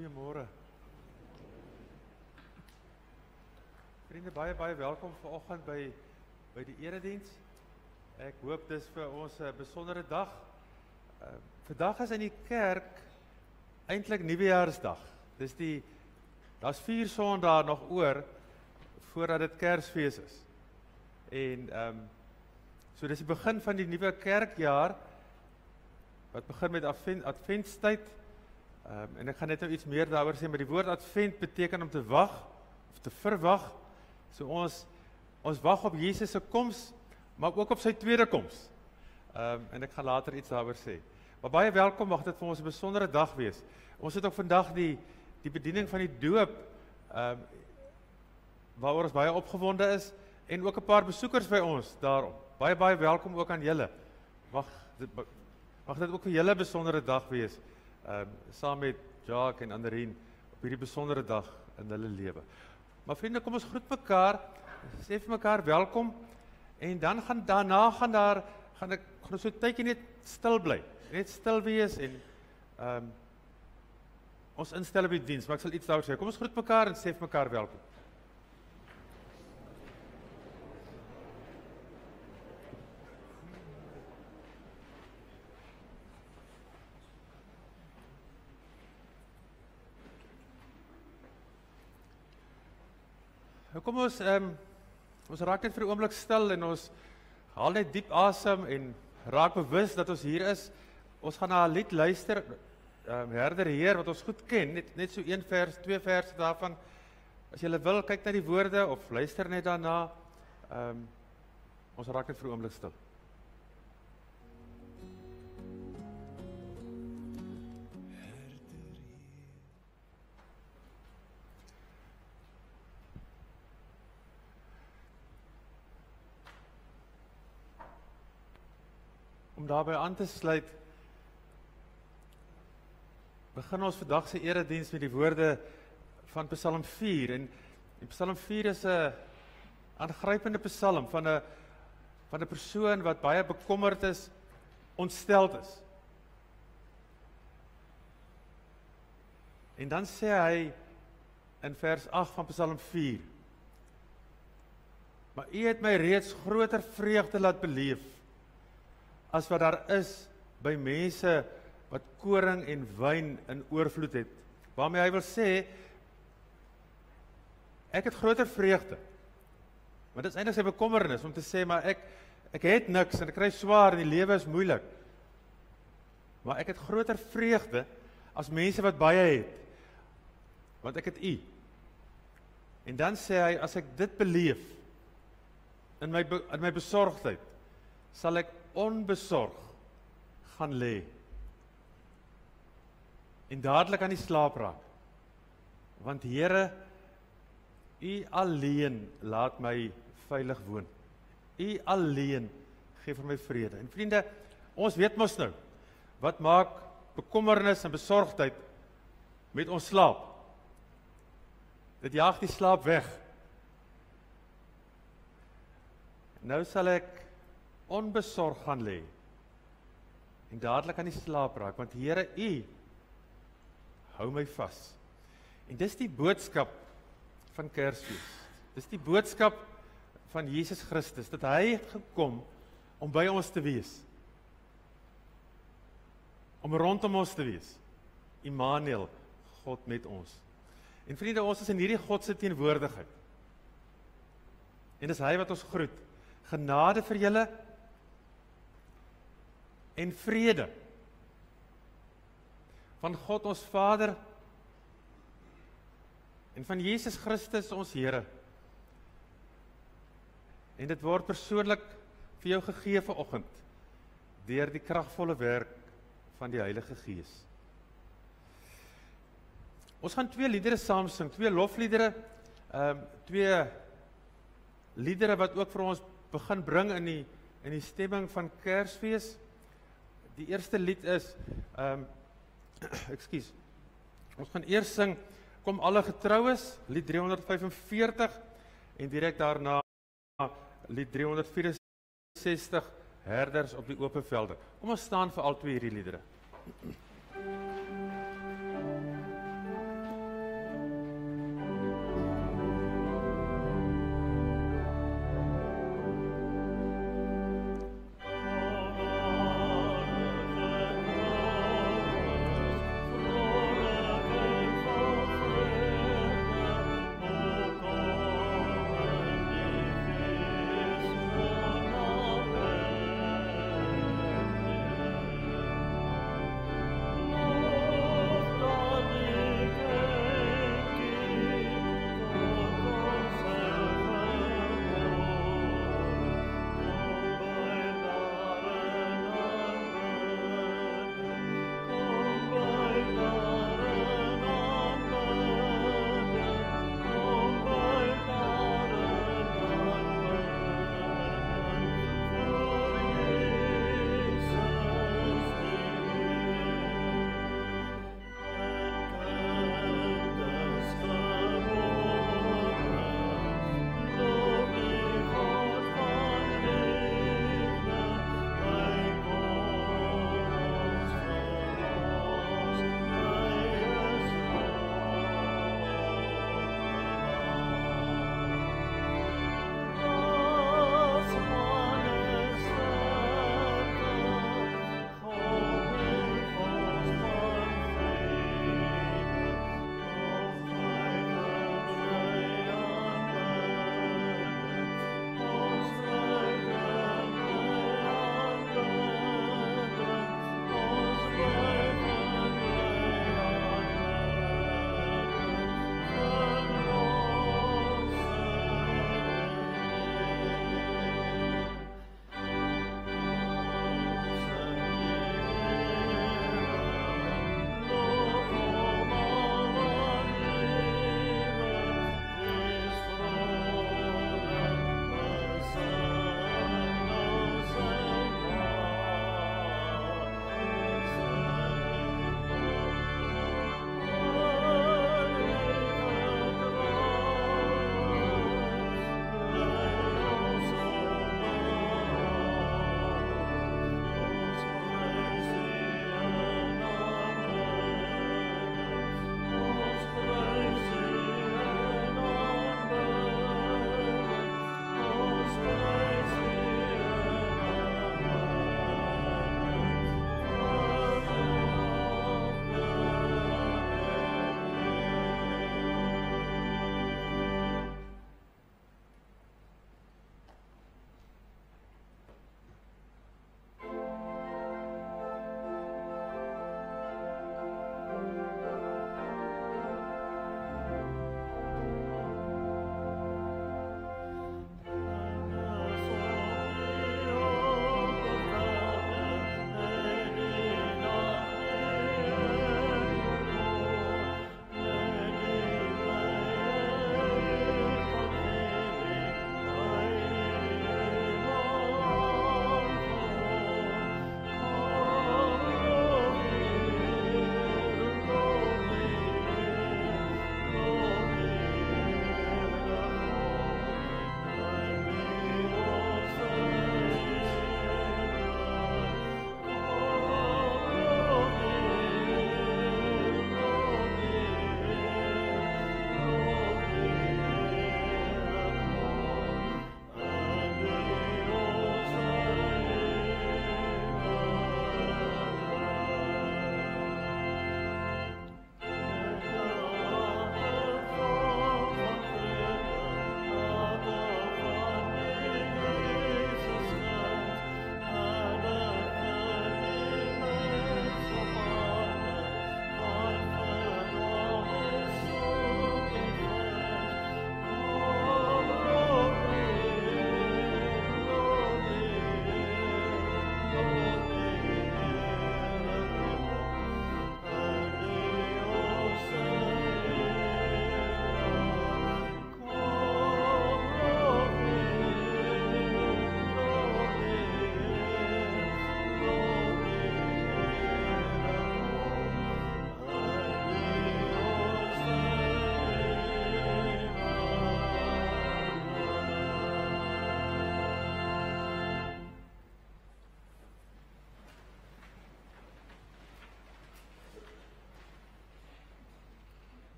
Goeiemôre. Vriende, baie welkom vanoggend by die erediens. Ek hoop dis vir ons 'n besondere dag. Vandag is in die kerk eintlik Nuwejaarsdag. Daar's 4 Sondae nog oor voordat dit Kersfees is. En so dis die begin van die nuwe kerkjaar wat begin met Adventstyd. En ek gaan net nou iets meer daaroor sê, maar die woord Advent beteken om te wag of te verwag. So ons wag op Jesus se koms, maar ook op sy tweede koms. En ek gaan later iets daaroor sê. Maar baie welkom, mag dit vir ons 'n besondere dag wees. Ons het ook vandag die bediening van die doop, waaroor ons baie opgewonde is, en ook 'n paar besoekers by ons daarom. Baie welkom ook aan julle. Mag dit ook vir julle 'n besondere dag wees, saam met Jacques en Anderien op hierdie besondere dag in hulle lewe. Maar vriende, kom ons groet mekaar, sê vir mekaar welkom, en dan daarna gaan ons so 'n tydjie net stil bly, net stil wees en ons instel op die diens, maar ek sal iets daaroor sê. Kom ons groet mekaar en sê vir mekaar welkom. Kom ons raak net vir 'n oomblik stil en ons haal net diep asem en raak bewus dat ons hier is. Ons gaan na 'n lied luister, Herder Heer, wat ons goed ken, net so 1 vers, 2 verse daarvan. As jy wil, kyk na die woorde of luister net daarna. Ons raak net vir 'n oomblik stil. Om daarbij aan te sluit, begin ons vandag se erediens met die woorde van Psalm 4. En Psalm 4 is 'n aangrypende psalm van 'n persoon wat baie bekommerd is, ontsteld is. En dan sê hy in vers 8 van Psalm 4: Maar U het my reeds groter vreugde laat beleef as wat daar is by mense wat koring en wyn in oorvloed het. Waarmee hy wil sê, ek het groter vreugde. Want dit is eintlik sy bekommernis om te sê, maar ek het niks en ek kry swaar en die lewe is moeilik. Maar ek het groter vreugde as mense wat baie het. Want ek het U. En dan sê hy, as ek dit beleef in my besorgdheid, sal ek onbesorg gaan lê en dadelik aan die slaap raak. Want Here, U alleen laat my veilig woon. U alleen gee vir my vrede. En vriende, ons weet mos nou, wat maak bekommernis en besorgdheid met ons slaap? Dit jaag die slaap weg. Nou sal ek onbesorg gaan lê en dadelik aan die slaap raak, want Here, U hou my vas. En dis die boodskap van Kersfees. Dis die boodskap van Jesus Christus, dat hy het gekom om by ons te wees, om rondom ons te wees. Immanuel, God met ons. En vriende, ons is in hierdie God se teenwoordigheid. En dis hy wat ons groet. Genade vir julle en vrede van God ons Vader en van Jesus Christus ons Here. En dit word persoonlik vir jou gegee vanoggend deur die kragvolle werk van die Heilige Gees. Ons gaan 2 liedere saam sing, 2 lofliedere, 2 liedere wat ook vir ons begin bring in die stemming van Kersfees. Die eerste lied is, ons gaan eers sing, Kom alle getroues, lied 345, en direk daarna lied 364, Herders op die open velde. Kom ons staan vir al 2 hierdie liedere.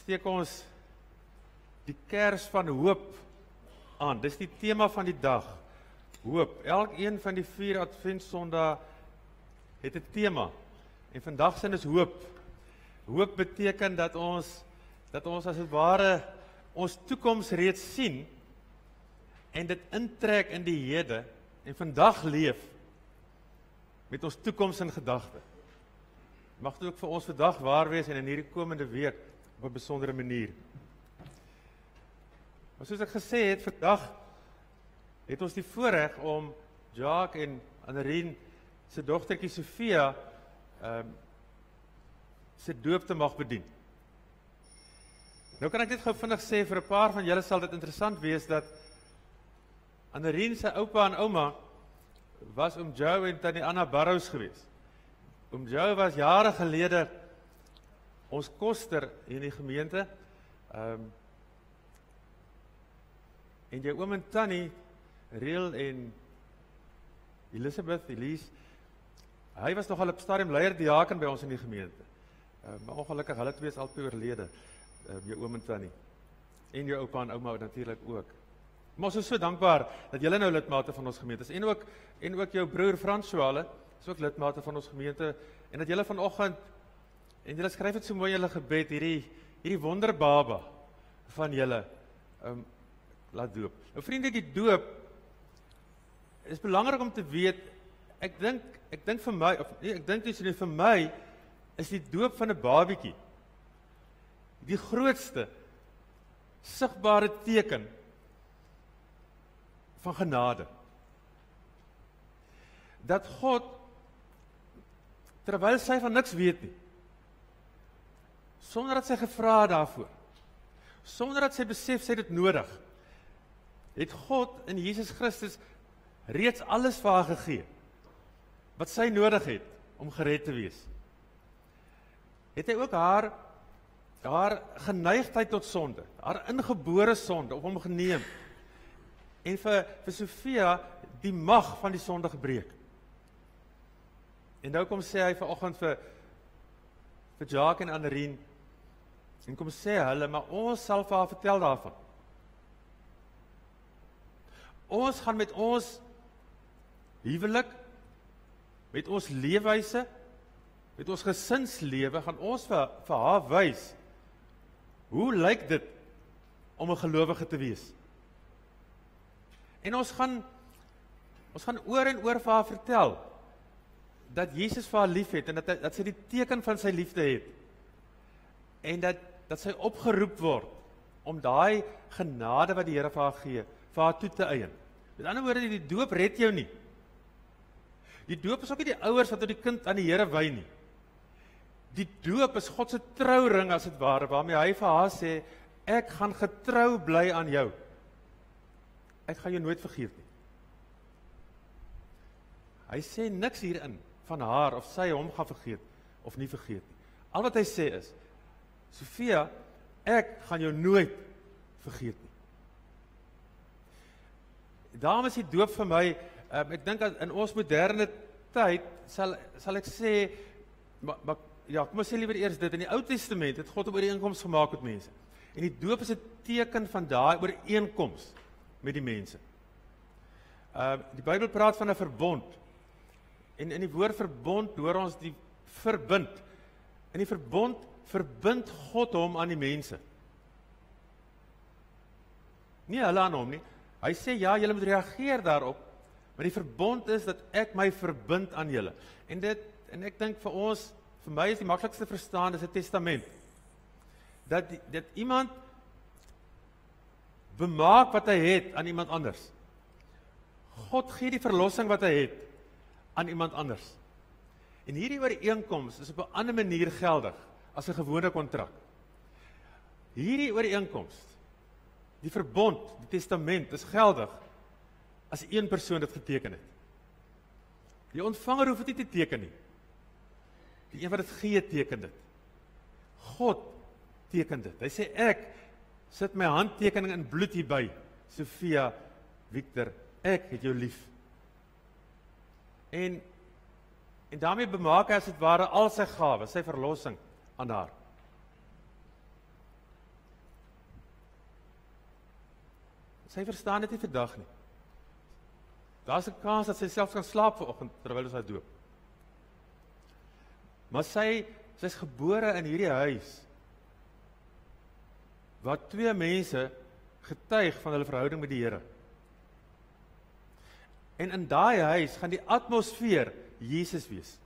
steek ons die kers van hoop aan. Dis die tema van die dag. Hoop. Elkeen van die 4 Adventsondae het 'n tema. En vandag sin is hoop. Hoop beteken dat ons as het ware ons toekoms reeds sien en dit intrek in die hede en vandag leef met ons toekoms in gedagte. Mag dit ook vir ons vandag waar wees en in hierdie komende week op 'n besondere manier. Maar soos ek gesê het, vandag het ons die voorreg om Jacques en Annerien se dogtertjie Sofia se doop te mag bedien. Nou kan ek dit gou vinnig sê, vir 'n paar van julle sal dit interessant wees dat Annerien se oupa en ouma was oom Joe en tannie Anna Barrows gewees. Oom Joe was jare gelede ons koster in die gemeente. En jou oom en tannie, Riel en Elise, hy was nogal op stadium leier diaken by ons in die gemeente. Maar ongelukkig, hulle twee is albei oorlede, jou oom en tannie. En jou oupa en ouma natuurlik ook. Maar ons is so dankbaar dat julle nou lidmate van ons gemeente is. En ook jou broer François, is ook lidmate van ons gemeente. En dat julle vanoggend, en julle skryf dit so mooi in julle gebed, hierdie wonderbaba van julle laat doop. Nou vriende, die doop is belangrik om te weet. Ek dink vir my, vir my is die doop van 'n babietjie die grootste sigbare teken van genade. Dat God, terwyl sy van niks weet nie, sonder dat sy gevra het daarvoor, sonder dat sy besef sy dit nodig, het God in Jesus Christus reeds alles vir haar gegee, wat sy nodig het om gered te wees. Het hy ook haar geneigtheid tot sonde, haar ingebore sonde op hom geneem, en vir Sofia die mag van die sonde gebreek. En nou kom sê hy vanoggend vir Jacques en Annerien, en kom sê hulle, maar ons sal vir haar vertel daarvan. Ons gaan met ons huwelik, met ons leefwyse, met ons gesinslewe, gaan ons vir haar wys, hoe lyk dit om 'n gelowige te wees? En ons gaan oor en oor vir haar vertel, dat Jesus vir haar lief het, en dat sy die teken van sy liefde het, en dat sy opgeroep word, om daai genade wat die Here vir haar gee, vir haar toe te eien. Met ander woorde, die doop red jou nie. Die doop is ook nie die ouers wat die kind aan die Here wy nie. Die doop is God se trouring as dit ware, waarmee hy vir haar sê, ek gaan getrou bly aan jou. Ek gaan jou nooit vergeet nie. Hy sê niks hierin van haar of sy hom gaan vergeet of nie vergeet nie. Al wat hy sê is, Sofia, ek gaan jou nooit vergeet nie. Daarom is die doop vir my, ek dink in ons moderne tyd, sal ek sê, maar ja, kom ons sê liewer eers dit, in die Ou Testament het God 'n ooreenkoms gemaak met mense. En die doop is 'n teken van daai ooreenkoms met die mense. Die Bybel praat van 'n verbond. En in die woord verbond hoor ons die verbind. In die verbond verbind God hom aan die mense. Nie hulle aan hom nie. Hy sê ja, julle moet reageer daarop, maar die verbond is dat ek my verbind aan julle. En ek dink vir my is die maklikste verstaan, is 'n testament. Dat iemand bemaak wat hy het aan iemand anders. God gee die verlossing wat hy het aan iemand anders. En hierdie ooreenkoms is op 'n ander manier geldig as 'n gewone kontrak. Hierdie ooreenkoms, die verbond, die testament, is geldig as een persoon dit geteken het. Die ontvanger hoef dit nie te teken nie. Die een wat dit gee, teken dit. God teken dit. Hy sê, ek sit my handtekening in bloed hierby. Sofia, Victor, ek het jou lief. En daarmee bemaak hy as het ware al sy gawes, sy verlossing aan haar. Sy verstaan dit nie vandag nie. Daar's 'n kans dat sy selfs kan slaap vanoggend terwyl ons haar doop. Maar sy's gebore in hierdie huis waar twee mense getuig van hulle verhouding met die Here. En in daai huis gaan die atmosfeer Jesus wees.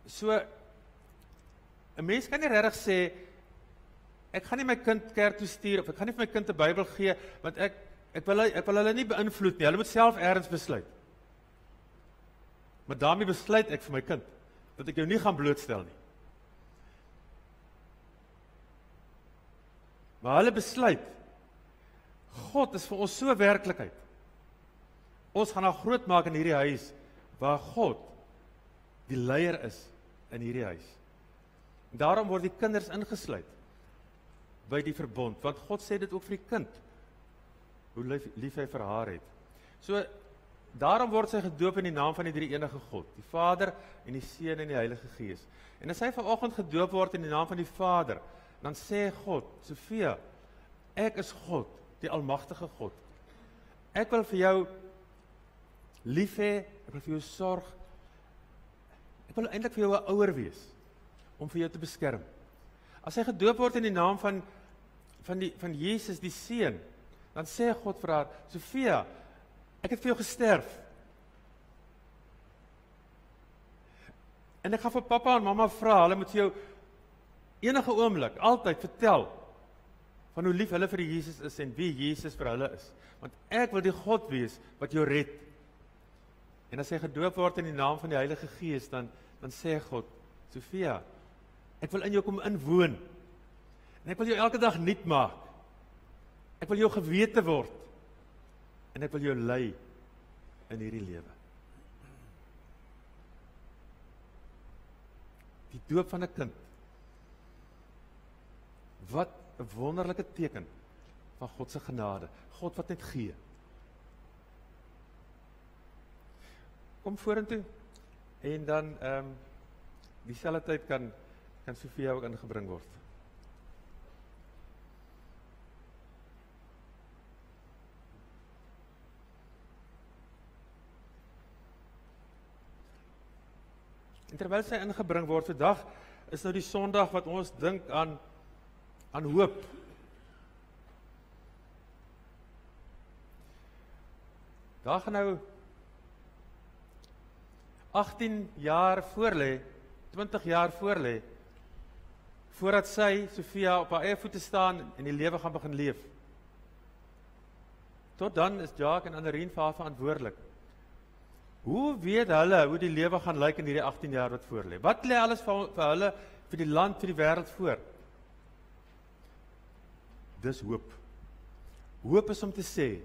So 'n mens kan nie regtig sê ek gaan nie my kind kerk toe stuur of ek gaan nie vir my kind 'n Bybel gee want ek wil hulle nie beïnvloed nie. Hulle moet self eers besluit. Maar daarmee besluit ek vir my kind dat ek jou nie gaan blootstel nie. Maar hulle besluit God is vir ons so werklikheid. Ons gaan haar groot maak in hierdie huis waar God die leier is in hierdie huis. En daarom word die kinders ingesluit by die verbond, want God sê dit ook vir die kind, hoe lief hy vir haar het. So, daarom word sy gedoop in die naam van die drie enige God, die Vader en die Seun en die Heilige Gees. En as hy vanoggend gedoop word in die naam van die Vader, dan sê God, Sofia, ek is God, die almagtige God. Ek wil vir jou lief hê, ek wil vir jou sorg. Ek wil eintlik vir jou 'n ouer wees om vir jou te beskerm. As hy gedoop word in die naam van Jesus die Seun, dan sê God vir haar, Sofia, ek het vir jou gesterf. En ek gaan vir pappa en mamma vra, hulle moet vir jou enige oomblik, altyd vertel van hoe lief hulle vir Jesus is en wie Jesus vir hulle is. Want ek wil die God wees wat jou red. En as hy gedoop word in die naam van die Heilige Gees, dan sê God, Sofia, ek wil in jou kom inwoon. En ek wil jou elke dag nuut maak. Ek wil jou gewete word. En ek wil jou lei in hierdie lewe. Die doop van 'n kind. Wat 'n wonderlike teken van God se genade. God wat net gee. Kom vorentoe en dan dieselfde tyd kan Sofia ook ingebring word. En terwyl sy ingebring word, vandag is nou die Sondag wat ons dink aan hoop. Daar gaan nou 18 jaar voorlê, 20 jaar voorlê, voordat sy, Sofia, op haar eie voete staan en die lewe gaan begin leef. Tot dan is Jacques en Annerien vir haar verantwoordelik. Hoe weet hulle hoe die lewe gaan lyk in hierdie 18 jaar wat voorlê? Wat lê alles vir hulle, vir die land, vir die wêreld voor? Dis hoop. Hoop is om te sê,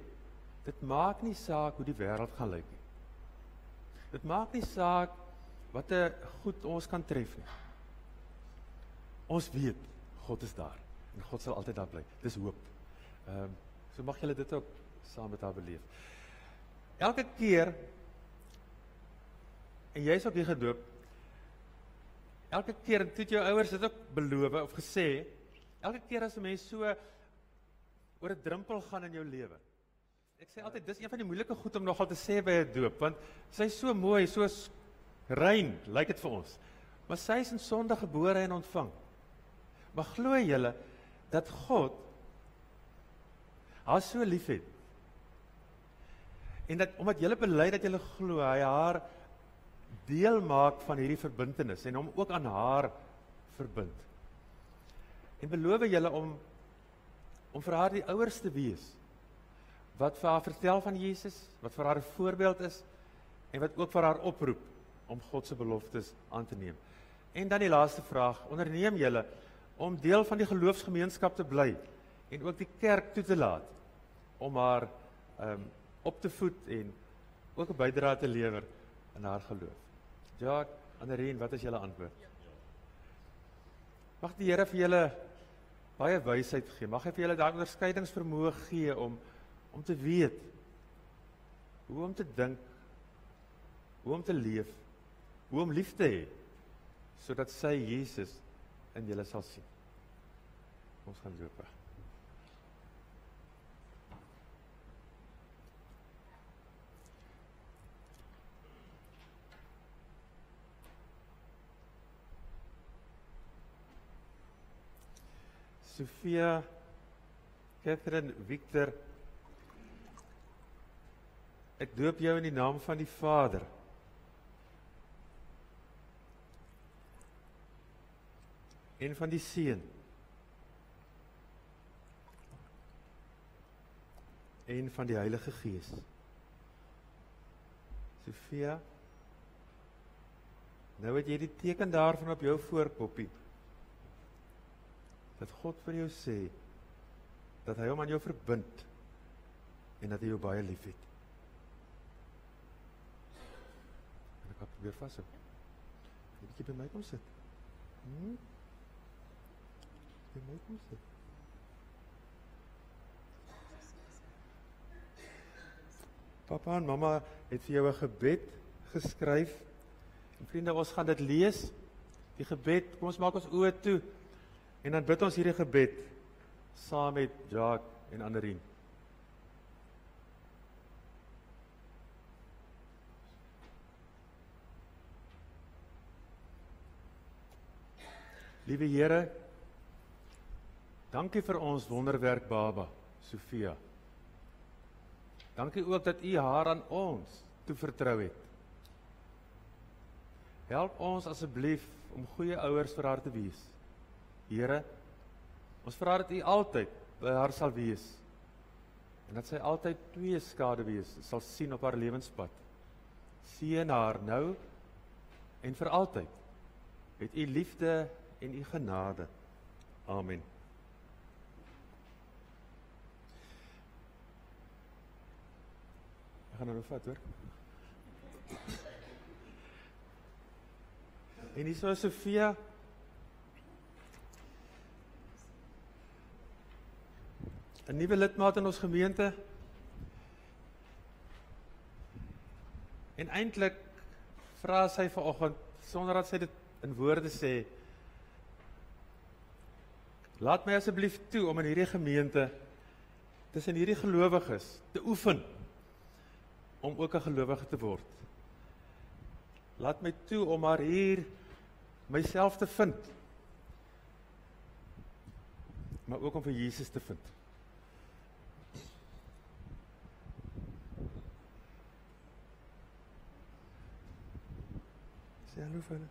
dit maak nie saak hoe die wêreld gaan lyk nie. Dit maak nie saak wat goed ons kan tref nie. Ons weet, God is daar. En God sal altyd daar bly. Dis hoop. So mag julle dit ook saam met haar beleef. Elke keer, en jy is ook hier gedoop, elke keer, en toe jou ouers dit ook beloof of gesê, elke keer as 'n mens so oor 'n drempel gaan in jou lewe. Ek sê altyd, dis een van die moeilike goed om nogal te sê by 'n doop, want sy is so mooi, so rein, lyk dit vir ons. Maar sy is in sonde gebore en ontvang. Maar glo julle dat God haar so lief het? En dat omdat julle bely dat julle glo, hy haar deel maak van hierdie verbintenis en hom ook aan haar verbind. En beloof julle om vir haar die ouers te wees, wat vir haar vertel van Jesus, wat vir haar 'n voorbeeld is, en wat ook vir haar oproep om God se beloftes aan te neem. En dan die laaste vraag, onderneem julle om deel van die geloofsgemeenskap te bly, en ook die kerk toe te laat, om haar op te voed, en ook 'n bydrae te lewer in haar geloof. Jacques, Annerien, wat is julle antwoord? Mag die Here vir julle baie wysheid gee, mag hy vir julle daai onderskeidingsvermoë gee, om te weet, hoe om te dink, hoe om te leef, hoe om lief te hê, sodat sy Jesus in julle sal sien. Ons gaan loop. Sophia, Catherine, Victor, ek doop jou in die naam van die Vader, en van die Seun, en van die Heilige Gees. Sophia, nou het jy die teken daarvan op jou voorkoppie, dat God vir jou sê, dat hy hom aan jou verbind, en dat hy jou baie lief het. En ek gaan probeer vashou. Jy bietjie by my kom sit. By my kom sit. Papa en mama het vir jou 'n gebed geskryf. En vriende, ons gaan dit lees. Die gebed, kom ons maak ons oë toe. En dan bid ons hierdie gebed saam met Jacques en Anderien. Liewe Here, dankie vir ons wonderwerk baba, Sophia. Dankie ook dat U haar aan ons toevertrou het. Help ons asseblief om goeie ouers vir haar te wees. Here, ons vra dat U altyd by haar sal wees en dat sy altyd 2 skaduwees sal sien op haar lewenspad. Seën haar nou en vir altyd met U liefde en U genade. Amen. Ek gaan nou vat hoor. En hier is Sophia. 'n nuwe lidmaat in ons gemeente. En eintlik vra sy vanoggend, sonder dat sy dit in woorde sê, laat my asseblief toe om in hierdie gemeente, tussen hierdie gelowiges, te oefen, om ook 'n gelowige te word. Laat my toe om maar hier myself te vind, maar ook om vir Jesus te vind. Sê hallo vir hulle.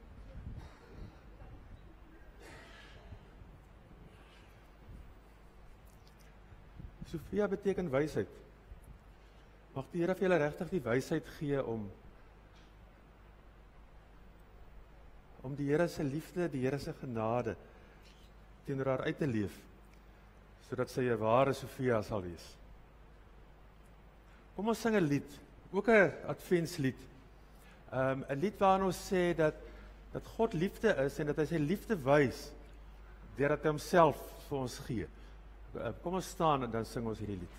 Sophia beteken wysheid. Mag die Here vir julle regtig die wysheid gee om die Here se liefde, die Here se genade teenoor haar uit te leef, sodat sy 'n ware Sophia sal wees. Kom ons sing 'n lied, ook 'n adventslied. 'n lied waarin ons sê dat God liefde is en dat hy sy liefde wys deurdat hy homself vir ons gee. Kom ons staan en dan sing ons hierdie lied.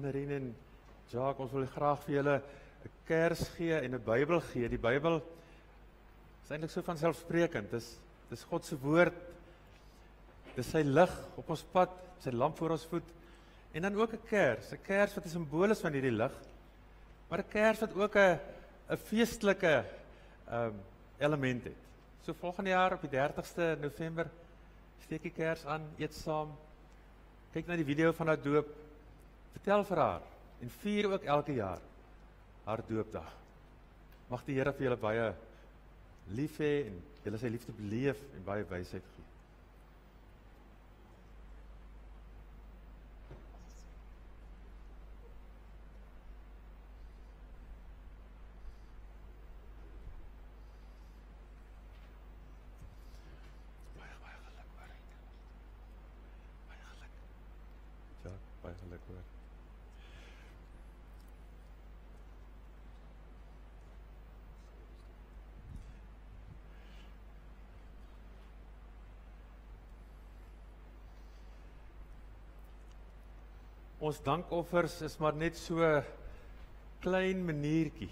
Annerie en Jacques, ons wil graag vir julle 'n kers gee en 'n Bybel gee. Die Bybel is eintlik so vanselfsprekend. Dis God se woord. Dis sy lig op ons pad, sy lamp voor ons voet. En dan ook 'n kers wat 'n simbool is van hierdie lig, maar 'n kers wat ook 'n feestelike element het. So volgende jaar op die 30ste November steek die kers aan, eet saam, kyk na die video van haar doop, vertel vir haar en vier ook elke jaar haar doopdag. Mag die Here vir julle baie lief hê en julle sy liefde beleef en baie wysheid gee. Baie geluk hoor. Ons dankoffers is maar net so 'n klein maniertjie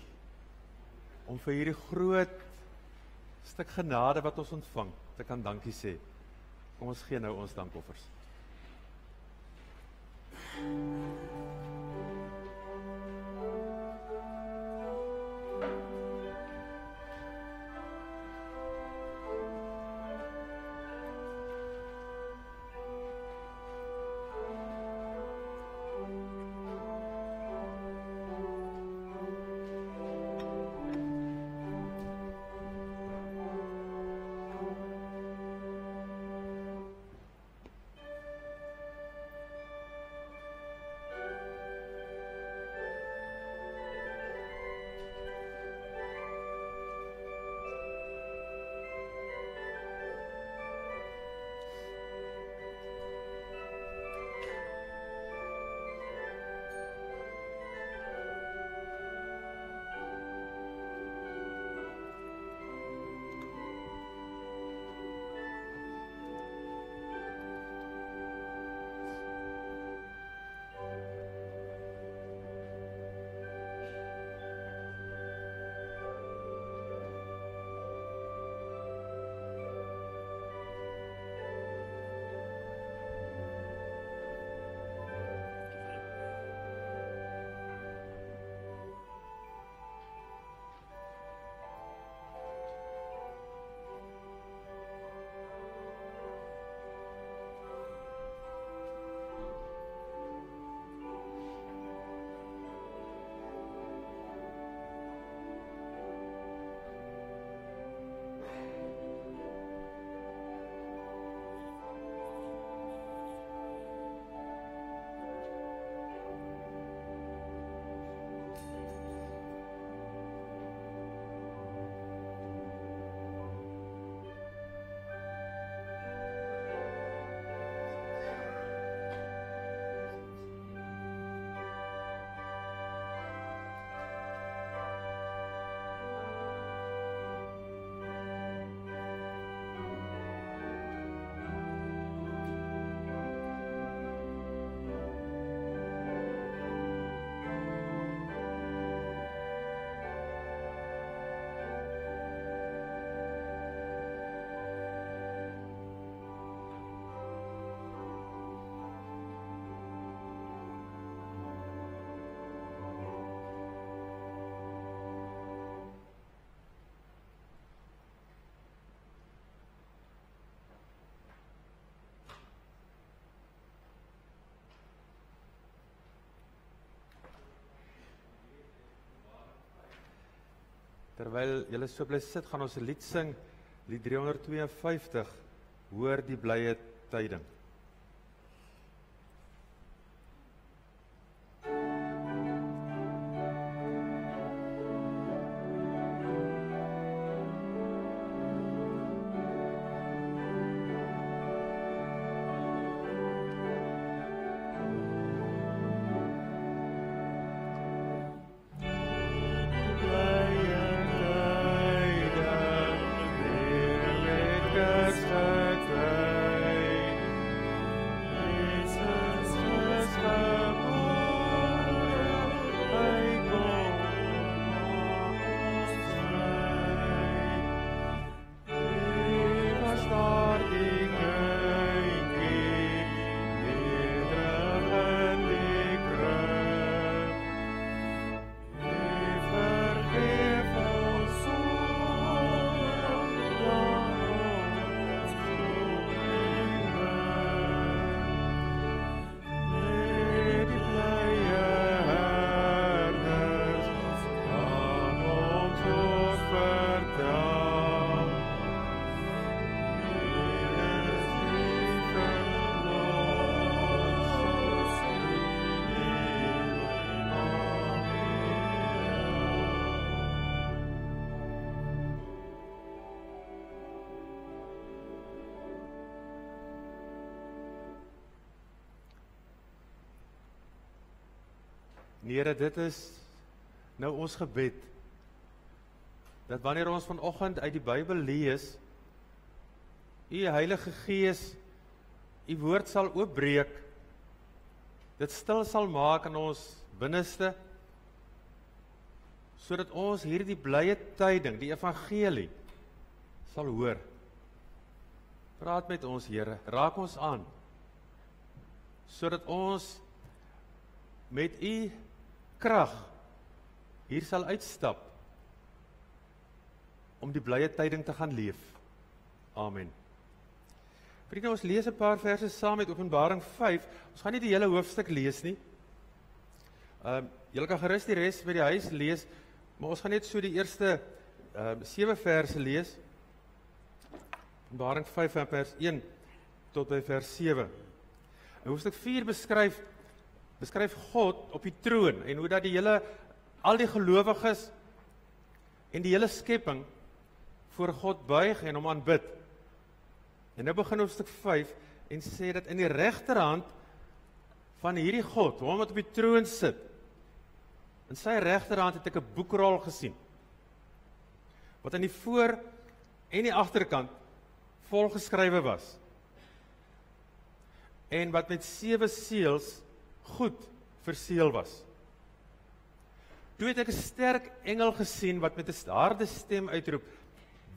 om vir hierdie groot stuk genade wat ons ontvang te kan dankie sê. Kom ons gee nou ons dankoffers. Terwyl julle so bly sit, gaan ons 'n lied sing, lied 352, hoor die blye tyding. Here, dit is nou ons gebed, dat wanneer ons vanoggend uit die Bybel lees, U Heilige Gees, U woord sal oopbreek, dit stil sal maak in ons binneste, sodat ons hierdie blye tyding, die evangelie, sal hoor. Praat met ons, Here, raak ons aan, sodat ons met U krag hier sal uitstap, om die blye tyding te gaan leef. Amen. Vriende, ons lees 'n paar verse saam met Openbaring 5, ons gaan nie die hele hoofstuk lees nie. Julle kan gerus die res by die huis lees, maar ons gaan net so die eerste 7 verse lees. Openbaring 5 van vers 1 tot by vers 7. In hoofstuk 4 beskryf God op die troon, en hoe dat al die gelowiges en die hele skepping voor God buig en hom aanbid. En nou begin hoofstuk 5 en sê dat in die regterhand van hierdie God, hom wat op die troon sit, in sy regterhand het ek 'n boekrol gesien, wat aan die voor en die agterkant volgeskrywe was, en wat met 7 seels goed verseël was. Toe het ek 'n sterk engel gesien wat met 'n harde stem uitroep: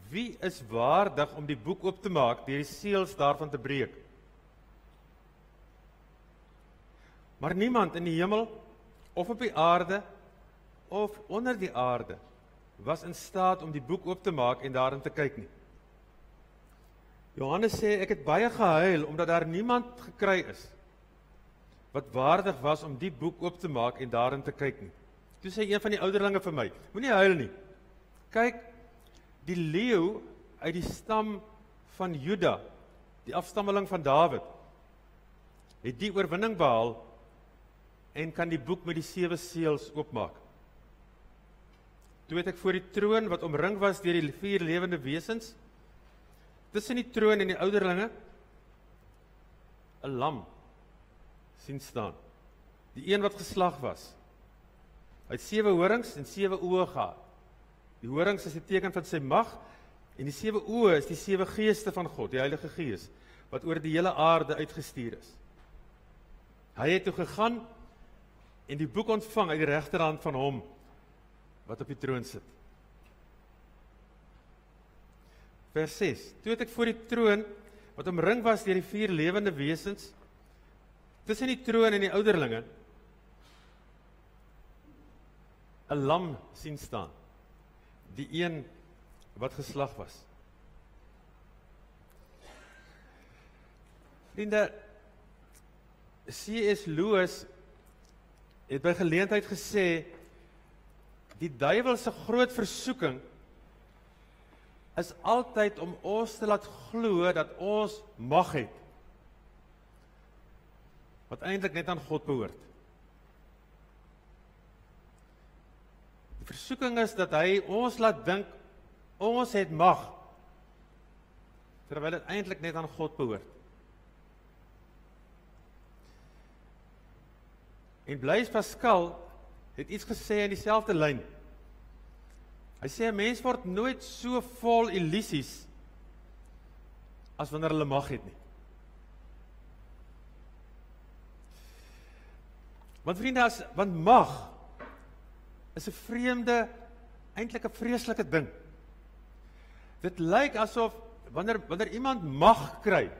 Wie is waardig om die boek oop te maak, deur die seels daarvan te breek? Maar niemand in die hemel, of op die aarde, of onder die aarde, was in staat om die boek oop te maak en daarin te kyk nie. Johannes sê, ek het baie gehuil, omdat daar niemand gekry is, wat waardig was om die boek oop te maak en daarin te kyk nie. Toe sê een van die ouderlinge vir my, moenie huil nie. Kyk, die leeu uit die stam van Juda, die afstammeling van Dawid, het die oorwinning behaal en kan die boek met die 7 seels oopmaak. Toe het ek voor die troon wat omring was deur die 4 lewende wesens, tussen die troon en die ouderlinge, 'n lam sien staan. Die een wat geslag was. Hy het 7 horings en 7 oë gehad. Die horings is die teken van sy mag, en die 7 oë is die 7 geeste van God, die Heilige Gees, wat oor die hele aarde uitgestuur is. Hy het toe gegaan en die boek ontvang uit die regterhand van hom, wat op die troon sit. Vers 6, toe het ek voor die troon, wat omring was deur die 4 lewende wesens, tussen die troon en die ouderlinge, 'n lam sien staan, die een wat geslag was. Vriende, C.S. Lewis het by geleentheid gesê, die duiwel se groot versoeking is altyd om ons te laat glo dat ons mag het, wat eintlik net aan God behoort. Die versoeking is dat hy ons laat dink, ons het mag, terwyl dit eintlik net aan God behoort. En Blaise Pascal het iets gesê in dieselfde lyn. Hy sê, 'n mens word nooit so vol illusies as wanneer hulle mag het nie. Want vriende, want mag is 'n vreemde, eintlik 'n vreeslike ding. Dit lyk asof wanneer iemand mag kry,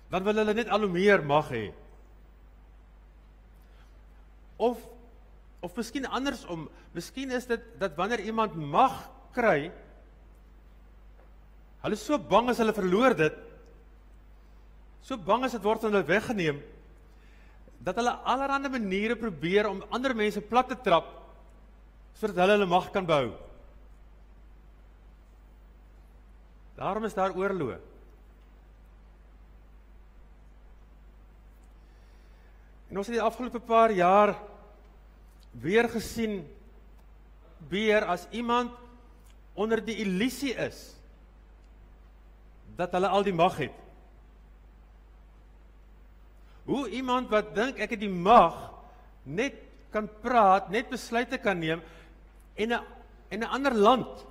dan wil hulle net al hoe meer mag hê. Of miskien andersom, miskien is dit dat wanneer iemand mag kry, hulle so bang as hulle verloor dit, so bang as dit word van hulle weggeneem, dat hulle allerhande maniere probeer om ander mense plat te trap, sodat hulle mag kan behou. Daarom is daar oorloë. En ons het die afgelope paar jaar weer gesien, as iemand onder die illusie is, dat hulle al die mag het. Hoe iemand wat dink ek het die mag, net kan praat, net besluite kan neem, en 'n ander land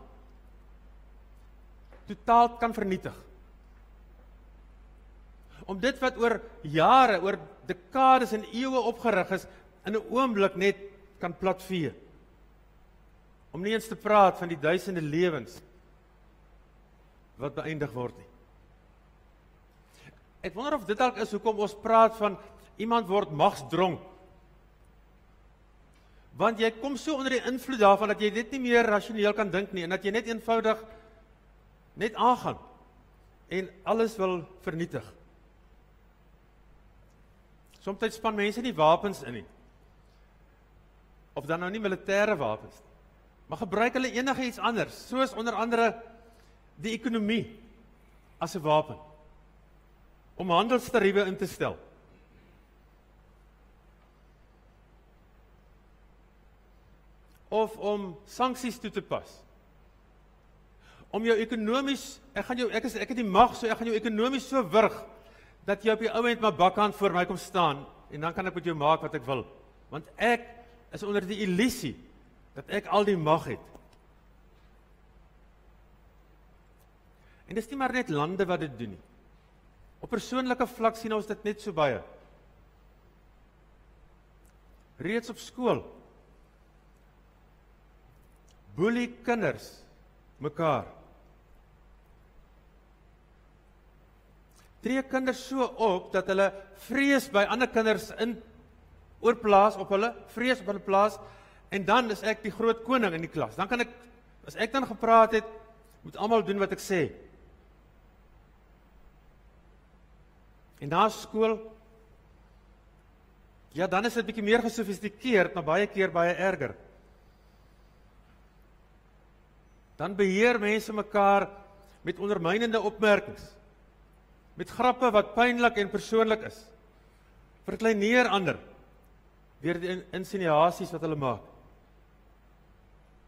totaal kan vernietig. Om dit wat oor jare, oor dekades en eeue opgerig is, in 'n oomblik net kan platvee. Om nie eens te praat van die duisende lewens wat beëindig word nie. Ek wonder of dit dalk is hoekom ons praat van iemand word magsdronk. Want jy kom so onder die invloed daarvan dat jy net nie meer rasioneel kan dink nie en dat jy net eenvoudig net aangaan en alles wil vernietig. Soms span mense nie wapens in nie. Of dan nou nie militêre wapens nie. Maar gebruik hulle enige iets anders, soos onder andere die ekonomie as 'n wapen om handelstariewe in te stel. Of om sanksies toe te pas. Om jou ekonomies, ek het die mag, so ek gaan jou ekonomies so wurg dat jy op die ou end maar bakkant voor my kom staan en dan kan ek met jou maak wat ek wil. Want ek is onder die illusie dat ek al die mag het. En dis nie maar net lande wat dit doen nie. Op persoonlike vlak sien ons dit net so baie. Reeds op skool boelie kinders mekaar. Tree kinders so op dat hulle vrees by ander kinders oorplaas op hulle, vrees op hulle plaas, en dan is ek die groot koning in die klas. Dan kan ek, as ek dan gepraat het, moet almal doen wat ek sê. En na skool, ja, dan is dit bietjie meer gesofistikeerd, maar baie keer baie erger. Dan beheer mense mekaar met ondermynende opmerkings, met grappe wat pynlik en persoonlik is, verkleineer ander, deur die insinuasies wat hulle maak.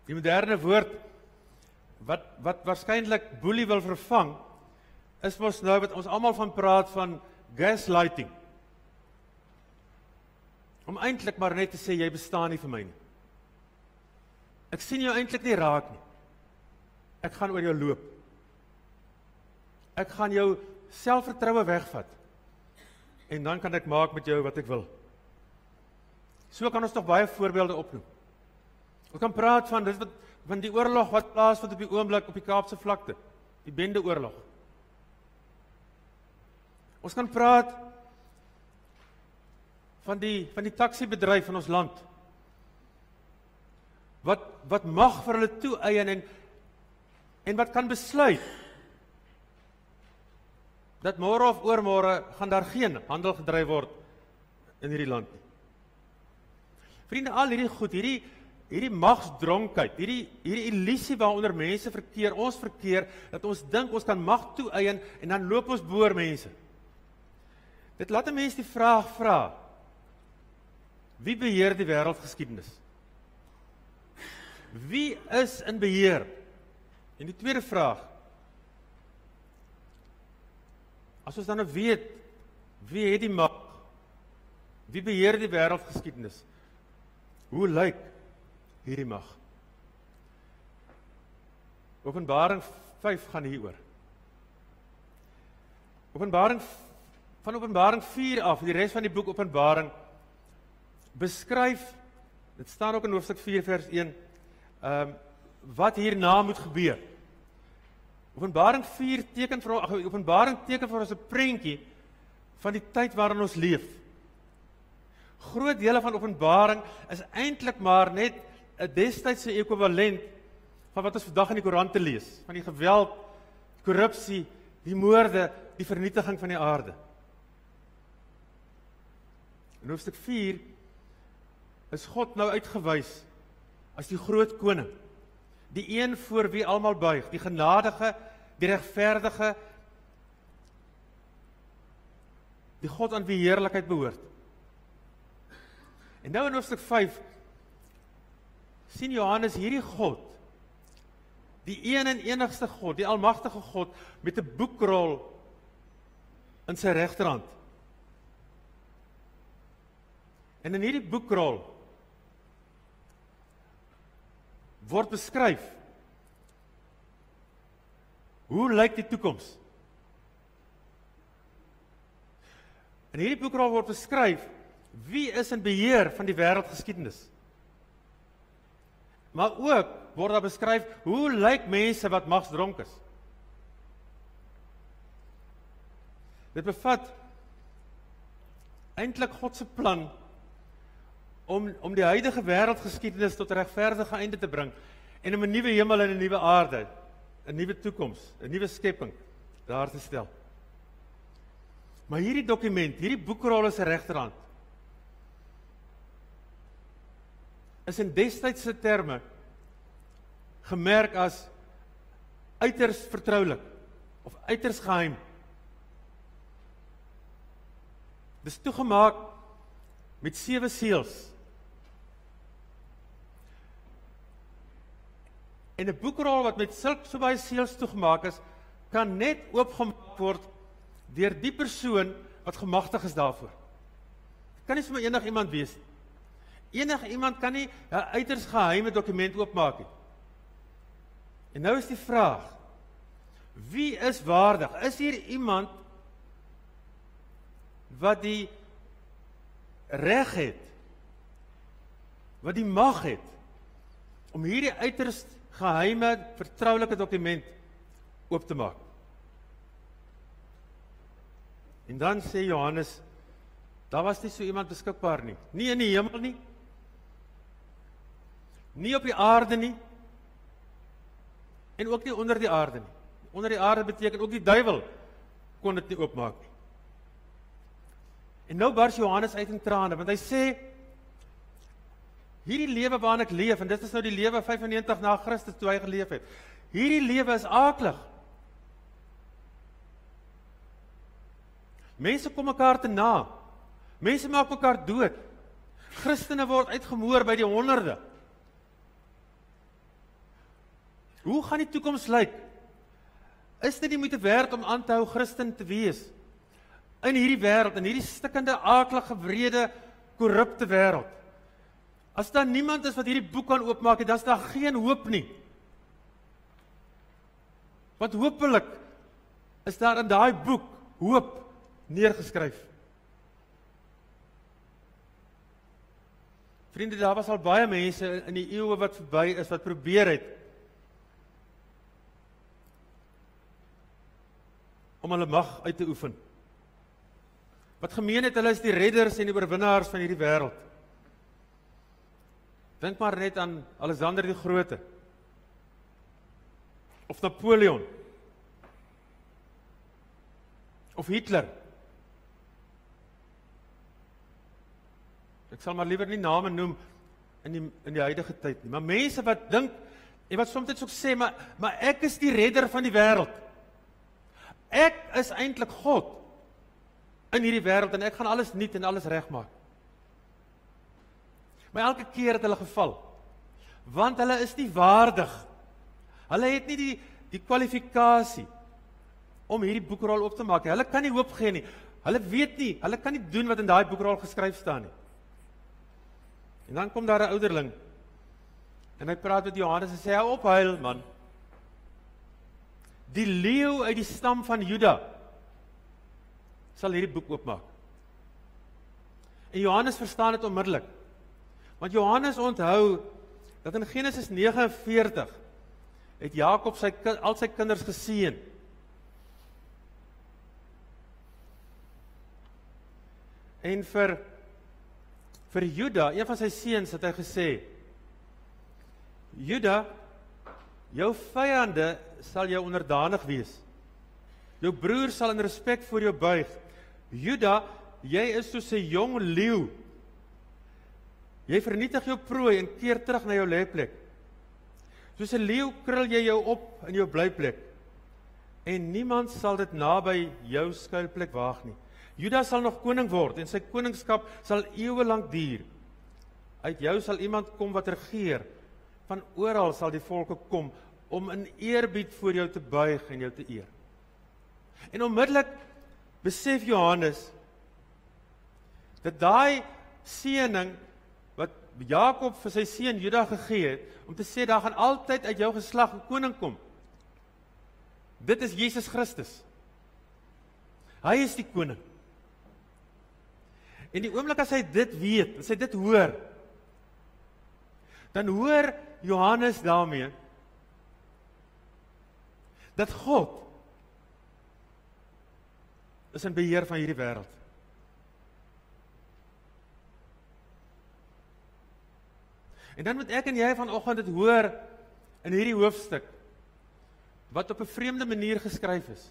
Die moderne woord, wat waarskynlik boelie wil vervang, is mos nou wat ons almal van praat van gaslighting. Om eintlik maar net te sê, jy bestaan nie vir my nie. Ek sien jou eintlik nie raak nie. Ek gaan oor jou loop. Ek gaan jou selfvertroue wegvat. En dan kan ek maak met jou wat ek wil. So kan ons toch baie voorbeelde opnoem. Ons kan praat van die oorlog wat plaasvind op die oomblik op die Kaapse vlakte. Die bendeoorlog. Ons kan praat van die taxibedryf in ons land. Wat mag vir hulle toe-eien en wat kan besluit dat môre of oormôre gaan daar geen handel gedryf word in hierdie land nie. Vriende, al hierdie goed, hierdie magsdronkheid, hierdie illusie waaronder mense verkeer, ons verkeer, dat ons dink ons kan mag toe-eien en dan loop ons boor mense. Dit laat 'n mens die vraag vra, wie beheer die wêreldgeskiedenis? Wie is in beheer? En die tweede vraag, as ons dan nou weet, wie het die mag? Wie beheer die wêreldgeskiedenis? Hoe lyk hierdie mag? Openbaring 5 gaan hieroor. Van Openbaring 4 af, die res van die boek Openbaring, beskryf, dit staan ook in hoofstuk 4 vers 1, wat hierna moet gebeur. Openbaring teken vir ons 'n prentjie van die tyd waarin ons leef. Groot dele van Openbaring is eintlik maar net 'n destydse ekwivalent van wat ons vandag in die koerante lees, van die geweld, korrupsie, die moorde, die vernietiging van die aarde. In hoofstuk 4 is God nou uitgewys as die groot koning, die een voor wie almal buig, die genadige, die regverdige, die God aan wie heerlikheid behoort. En nou in hoofstuk 5 sien Johannes hierdie God, die een en enigste God, die almagtige God, met 'n boekrol in sy regterhand. En in hierdie boekrol word beskryf, hoe lyk die toekoms? In hierdie boekrol word beskryf, wie is in beheer van die wêreldgeskiedenis? Maar ook word daar beskryf, hoe lyk mense wat magsdronk is? Dit bevat eintlik God se plan om die huidige wêreldgeskiedenis tot 'n regverdige einde te bring en om 'n nuwe hemel en 'n nuwe aarde, 'n nuwe toekoms, 'n nuwe skepping daar te stel. Maar hierdie dokument, hierdie boekrol is 'n regterhand, is in destydse terme gemerk as uiters vertroulik of uiters geheim. Dis toegemaak met 7 seels. En 'n boekrol wat met so baie seels toegemaak is, kan net oopgemaak word deur die persoon wat gemagtig is daarvoor. Dit kan nie sommer enigiemand wees nie. Enigiemand kan nie 'n uiters geheime dokument oopmaak nie. En nou is die vraag, wie is waardig? Is hier iemand wat die reg het, wat die mag het, om hierdie uiters geheime, vertroulike dokument oop te maak? En dan sê Johannes, daar was nie so iemand beskikbaar nie. Nie in die hemel nie, nie op die aarde nie, en ook nie onder die aarde nie. Onder die aarde beteken ook die duiwel kon dit nie oopmaak nie. En nou bars Johannes uit in trane, want hy sê, hierdie lewe waarin ek leef, en dit is nou die lewe 95 na Christus toe hy geleef het, hierdie lewe is aaklig. Mense kom mekaar te na, mense maak mekaar dood, Christene word uitgemoor by die honderde. Hoe gaan die toekoms lyk? Is dit nie moeite werd om aan te hou Christen te wees? In hierdie wêreld, in hierdie stikkende, aaklige, wrede, korrupte wêreld. As daar niemand is wat hierdie boek kan oopmaak, dan is daar geen hoop nie. Want hopelik is daar in daai boek hoop neergeskryf. Vriende, daar was al baie mense in die eeue wat verby is, wat probeer het om hulle mag uit te oefen. Wat gemeen het, hulle is die redders en die oorwinnaars van hierdie wêreld. Dink maar net aan Alexander die Grote, of Napoleon, of Hitler. Ek sal maar liewer nie name noem in die huidige tyd nie, maar mense wat dink, en wat soms ook sê, maar ek is die redder van die wêreld. Ek is eintlik God in hierdie wêreld, en ek gaan alles nuut en alles regmaak. Maar elke keer het hulle geval, want hulle is nie waardig. Hulle het nie die kwalifikasie om hierdie boekrol op te maak. Hulle kan nie hoop gee nie. Hulle weet nie, hulle kan nie doen wat in daai boekrol geskryf staan nie. En dan kom daar 'n ouderling, en hy praat met Johannes en sê, hou op huil, man. Die leeu uit die stam van Juda sal hierdie boek oopmaak. En Johannes verstaan dit onmiddellik. Want Johannes onthou dat in Genesis 49 het Jakob al sy kinders geseën. En vir Juda, een van sy seuns, het hy gesê, Juda, jou vyande sal jou onderdanig wees. Jou broer sal in respek voor jou buig. Juda, jy is soos 'n jong leeu. Jy vernietig jou prooi en keer terug na jou lêplek. Soos 'n leeu krul jy jou op in jou blyplek. En niemand sal dit naby jou skuilplek waag nie. Juda sal nog koning word en sy koningskap sal eeue lank duur. Uit jou sal iemand kom wat regeer. Van oral sal die volke kom om in eerbied voor jou te buig en jou te eer. En onmiddellik besef Johannes dat daai seëning wat Jakob vir sy seun Juda gegee het, om te sê, daar gaan altyd uit jou geslag 'n koning kom. Dit is Jesus Christus. Hy is die koning. En die oomblik as hy dit weet, as hy dit hoor, dan hoor Johannes daarmee, dat God is in beheer van hierdie wêreld. En dan moet ek en jy vanoggend dit hoor in hierdie hoofstuk, wat op 'n vreemde manier geskryf is.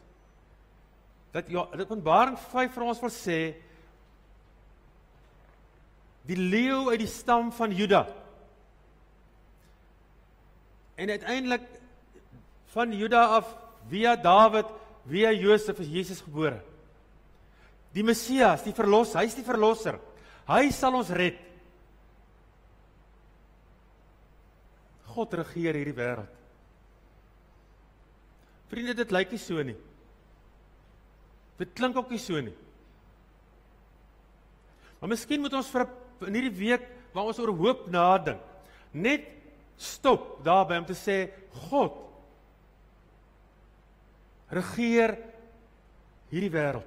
Dat Openbaring 5 vir ons wil sê, die leeu uit die stam van Juda. En uiteindelik van Juda af, via Dawid, via Josef is Jesus gebore. Die Messias, die verlosser, hy is die verlosser. Hy sal ons red. God regeer hierdie wêreld. Vriende, dit lyk nie so nie. Dit klink ook nie so nie. Maar miskien moet ons in hierdie week, waar ons oor hoop nadink, net stop daarby om te sê, God regeer hierdie wêreld.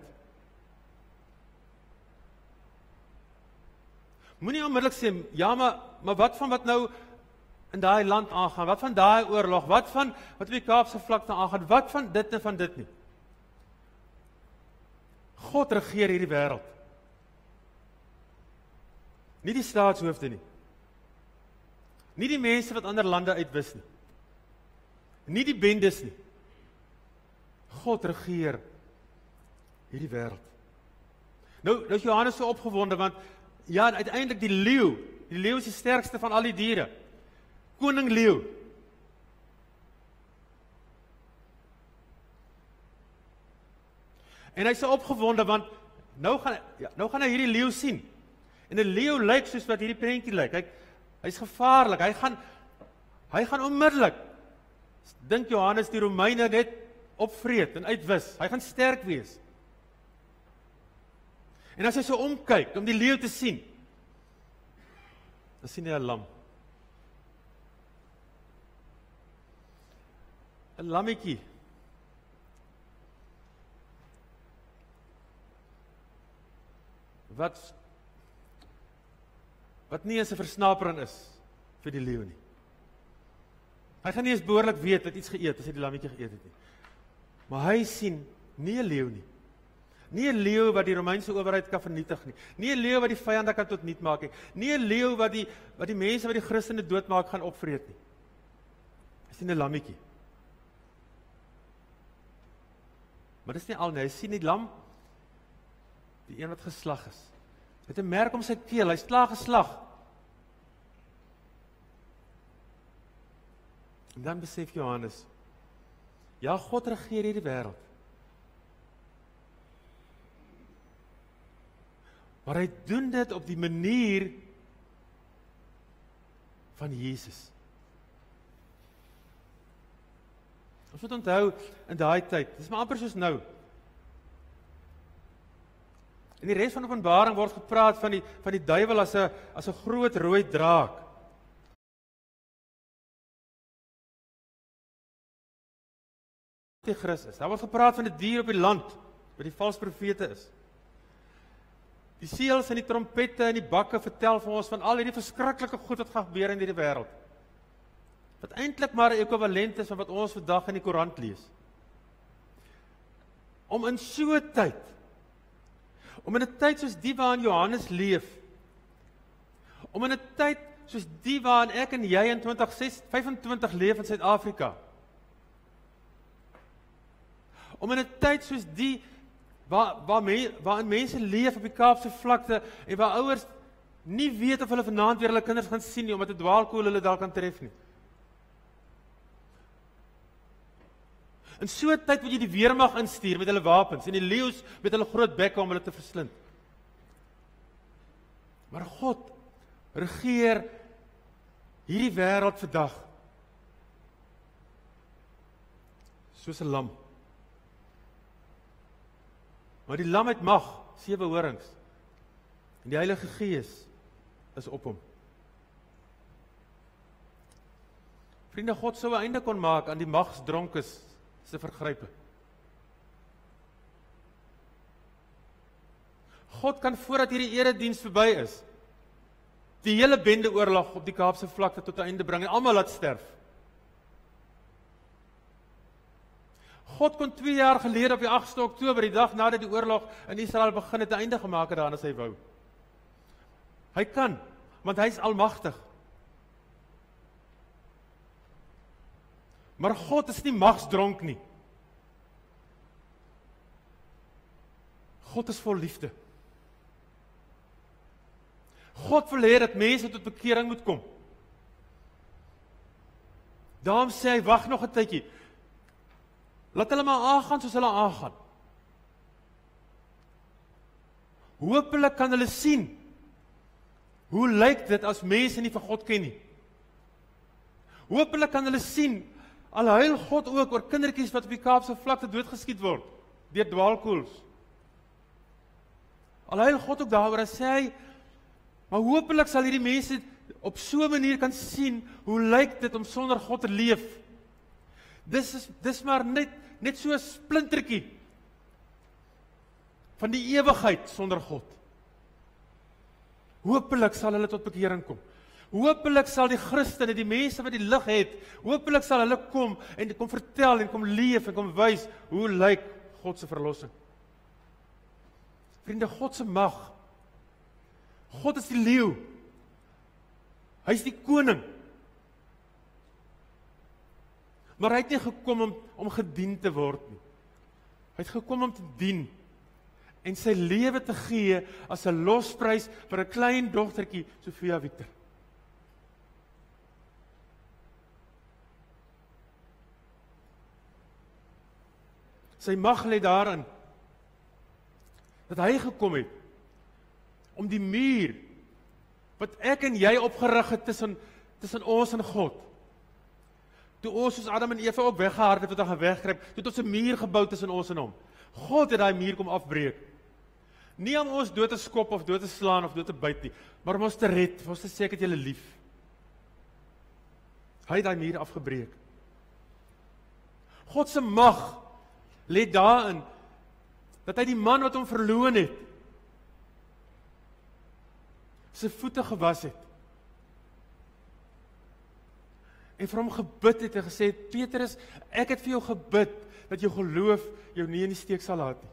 Moenie onmiddellik sê, ja, maar wat van wat nou in daai land aangaan, wat van daai oorlog, wat van wat op die Kaapse vlakte aangaan, wat van dit en van dit nie. God regeer hierdie wêreld. Nie die staatshoofde nie. Nie die mense wat ander lande uitwis nie. Nie die bendes nie. God regeer hierdie wêreld. Nou is Johannes so opgewonde, want ja, uiteindelik die leeu is die sterkste van al die diere. Koning leeu. En hy's so opgewonde, want nou gaan hy hierdie leeu sien. En 'n leeu lyk soos wat hierdie prentjie lyk. Hy's gevaarlik. Hy gaan onmiddellik, dink Johannes, die Romeine net opvreet en uitwis. Hy gaan sterk wees. En as hy so omkyk om die leeu te sien, dan sien hy 'n lam. 'n lammetjie. Wat nie eens 'n versnapering is vir die leeu nie. Hy gaan nie eens behoorlik weet wat iets geëet as hy die lammetjie geëet het nie. Maar hy sien nie 'n leeu nie. Nie 'n leeu wat die Romeinse owerheid kan vernietig nie. Nie 'n leeu wat die vyande kan tot niet maak nie. Nie 'n leeu wat die mense wat die Christene doodmaak gaan opvreet nie. Hy sien 'n lammetjie. Maar dis nie al nie, hy sien die lam, die een wat geslag is. Hy het 'n merk om sy keel, hy's klaar geslag. En dan besef Johannes, ja, God regeer hierdie wêreld. Maar hy doen dit op die manier van Jesus. Ons moet onthou, in daai tyd, dis maar amper soos nou. In die res van Openbaring word gepraat van die duiwel as 'n groot rooi draak. Christus. Daar word gepraat van die dier op die land, wat die valse profete is. Die seels en die trompette en die bakke vertel vir ons van al hierdie verskriklike goed wat gaan gebeur in hierdie wêreld. Wat eintlik maar 'n ekwivalent is van wat ons vandag in die koerant lees. Om in so 'n tyd, om in 'n tyd soos die waarin Johannes leef, om in 'n tyd soos die waarin ek en jy in 2025 leef in Suid-Afrika, om in 'n tyd soos die waarin mense leef op die Kaapse vlakte en waar ouers nie weet of hulle vanaand weer hulle kinders gaan sien nie, omdat 'n dwaalkoel hulle dalk kan tref nie. In so 'n tyd moet jy die weermag instuur met hulle wapens en die leeu's met hulle groot bekke om hulle te verslind. Maar God regeer hierdie wêreld vandag soos 'n lam. Maar die lam het mag, 7 horings. En die Heilige Gees is op hom. Vriende, God sou 'n einde kon maak aan die magsdronkes se vergrype. God kan voordat hierdie erediens verby is, die hele bendeoorlog op die Kaapse vlakte tot 'n einde bring en almal laat sterf. God kon 2 jaar gelede op die 8de Oktober, die dag nadat die oorlog in Israel begin het, 'n einde gemaak het daaraan as hy wou. Hy kan, want hy is almagtig. Maar God is nie magsdronk nie. God is vol liefde. God wil hê dat mense tot bekering moet kom. Daarom sê hy, wag nog 'n tydjie. Laat hulle maar aangaan soos hulle aangaan. Hoopelik kan hulle sien, hoe lyk dit as mense nie vir God ken nie. Hoopelik kan hulle sien, al huil God ook oor kindertjies wat op die Kaapse vlakte doodgeskiet word, deur dwaalkoels. Al huil God ook daaroor, en sê hy, maar hoopelik sal hierdie mense op so 'n manier kan sien, hoe lyk dit om sonder God te leef. Dis maar net so 'n splintertjie van die ewigheid sonder God. Hoopelik sal hulle tot bekering kom. Hoopelik sal die Christene, die mense wat die lig het, hoopelik sal hulle kom en kom vertel en kom leef en kom wys hoe lyk God se verlossing. Vriende, God se mag. God is die leeu. Hy is die koning. Maar hy het nie gekom om gedien te word nie. Hy het gekom om te dien en sy lewe te gee as 'n losprys vir 'n klein dogtertjie, Sofia Victor. Sy mag lê daarin dat hy gekom het om die muur wat ek en jy opgerig het tussen ons en God. Toe ons soos Adam en Eva ook weggehard het wat hy gaan weggryp, toe het ons 'n muur gebou tussen ons en hom. God het daai muur kom afbreek. Nie om ons dood te skop of dood te slaan of dood te byt nie, maar om ons te red, vir ons te sê ek het julle lief. Hy het daai muur afgebreek. God se mag lê daarin dat hy die man wat hom verloon het, sy voete gewas het. En vir hom gebid het en gesê, Petrus, ek het vir jou gebid, dat jou geloof jou nie in die steek sal laat nie.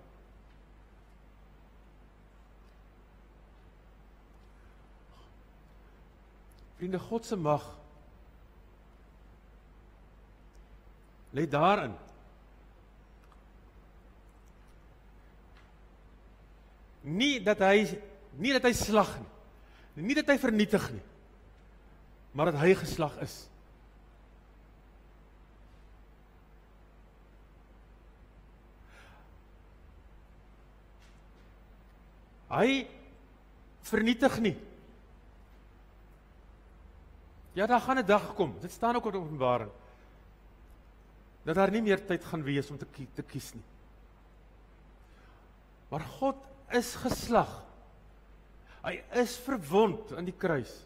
Vriende, God se mag lê daarin nie dat hy slag nie, nie dat hy vernietig nie, maar dat hy geslag is. Hy vernietig nie. Ja, daar gaan 'n dag kom, dit staan ook in Openbaring, dat daar nie meer tyd gaan wees om te kies nie. Maar God is geslag. Hy is verwond aan die kruis,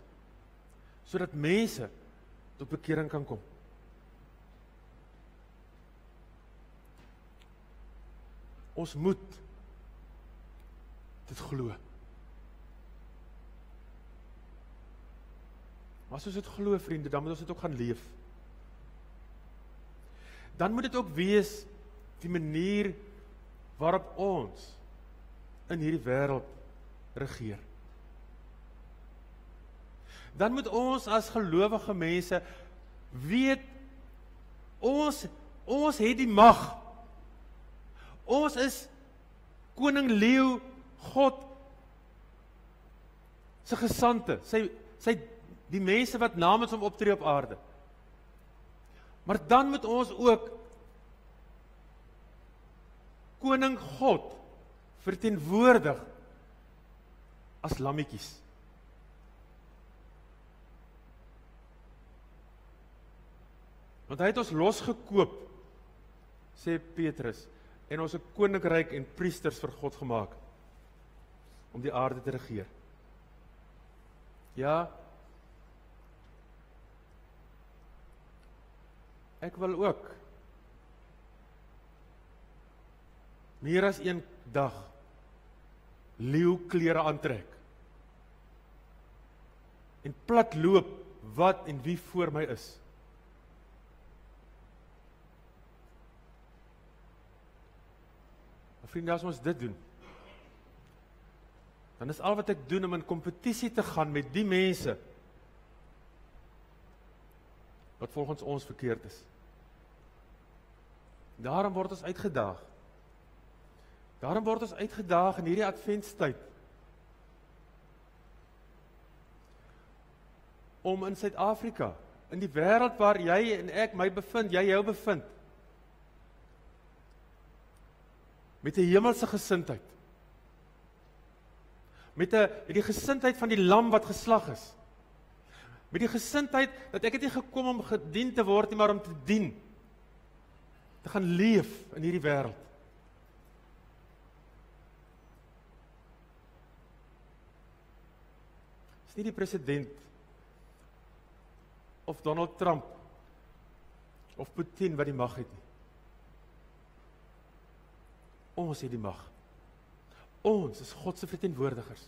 sodat mense tot bekering kan kom. Ons moet dit glo. Maar as ons dit glo, vriende, dan moet ons dit ook gaan leef. Dan moet dit ook wees die manier waarop ons in hierdie wêreld regeer. Dan moet ons as gelowige mense weet, ons het die mag. Ons is koning leeu, God se gesandte, die mense wat namens hom optree op aarde. Maar dan moet ons ook koning God verteenwoordig as lammetjies. Want hy het ons losgekoop, sê Petrus, en ons 'n koninkryk en priesters vir God gemaak, om die aarde te regeer. Ja, ek wil ook meer as een dag leeuklere aantrek en plat loop wat en wie voor my is. Maar vriende, as ons dit doen, dan is al wat ek doen om in kompetisie te gaan met die mense wat volgens ons verkeerd is. Daarom word ons uitgedaag. Daarom word ons uitgedaag in hierdie adventstyd om in Suid-Afrika, in die wêreld waar jy en ek my bevind, jy jou bevind, met 'n hemelse gesindheid, met die gesindheid van die lam wat geslag is, met die gesindheid dat ek het nie gekom om gedien te word nie, maar om te dien, te gaan leef in hierdie wêreld. Is nie die president of Donald Trump of Putin wat die mag het nie. Ons het die mag. Ons is God se verteenwoordigers.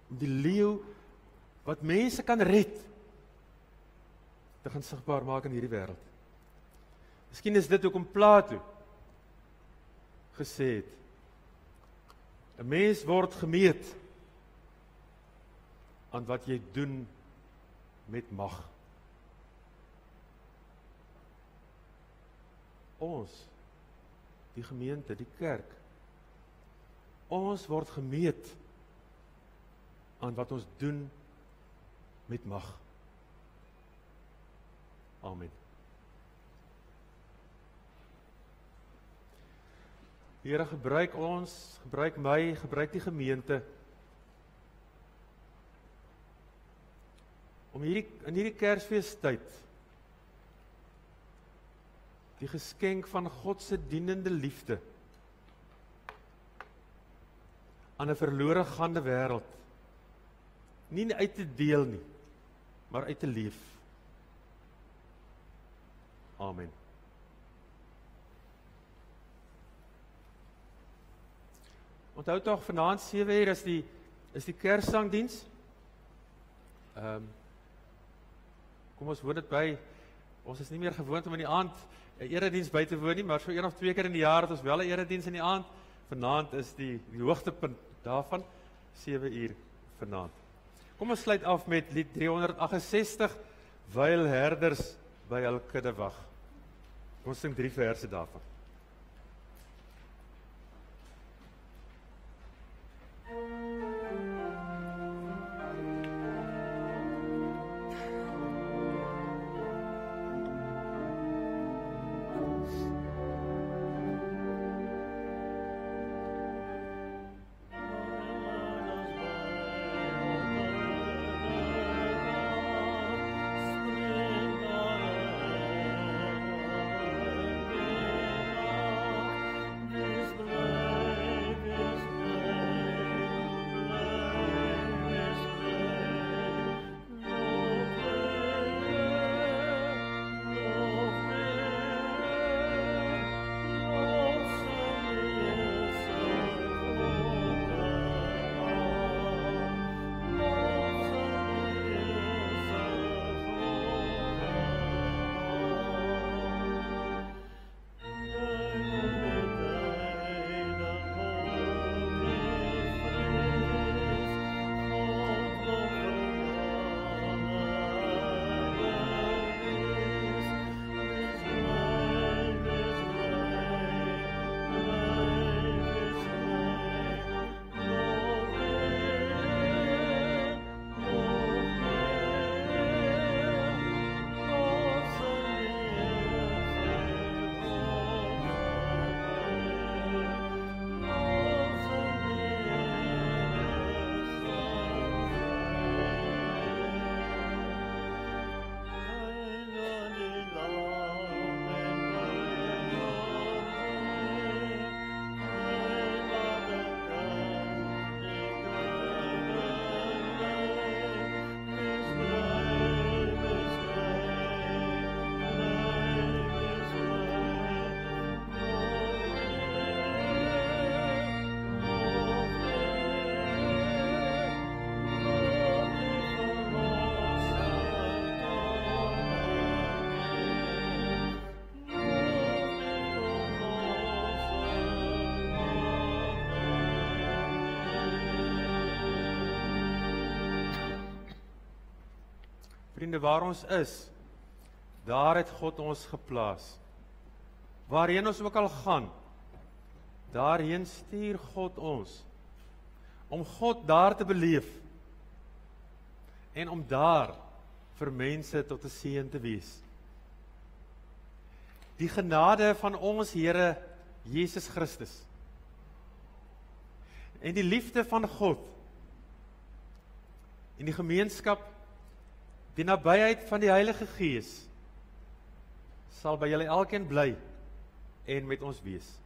Om die leeu wat mense kan red te gaan sigbaar maak in hierdie wêreld. Miskien is dit hoekom Plato gesê het: 'n mens word gemeet aan wat jy doen met mag. Ons, die gemeente, die kerk, ons word gemeet aan wat ons doen met mag. Amen. Here, gebruik ons, gebruik my, gebruik die gemeente om in hierdie Kersfeestyd die geskenk van God se dienende liefde aan 'n verlore gaande wêreld nie uit te deel nie, maar uit te leef. Amen. Onthou tog, vanaand 7:00 is die Kerssangdiens. Kom ons woon dit by. Ons is nie meer gewoond om in die aand 'n erediens by te woon nie, maar so 1 of 2 keer in die jaar het ons wel 'n erediens in die aand. Vanaand is die hoogtepunt daarvan 7:00 vanaand. Kom ons sluit af met lied 368, Wyl herders by hul kudde wag. Ons sing 3 verse daarvan. Vriende, waar ons is, daar het God ons geplaas. Waarheen ons ook al gaan, daarheen stuur God ons, om God daar te beleef, en om daar vir mense tot 'n seën te wees. Die genade van ons Here Jesus Christus, en die liefde van God, en die gemeenskap, die nabyheid van die Heilige Gees, sal by julle elkeen bly, en met ons wees.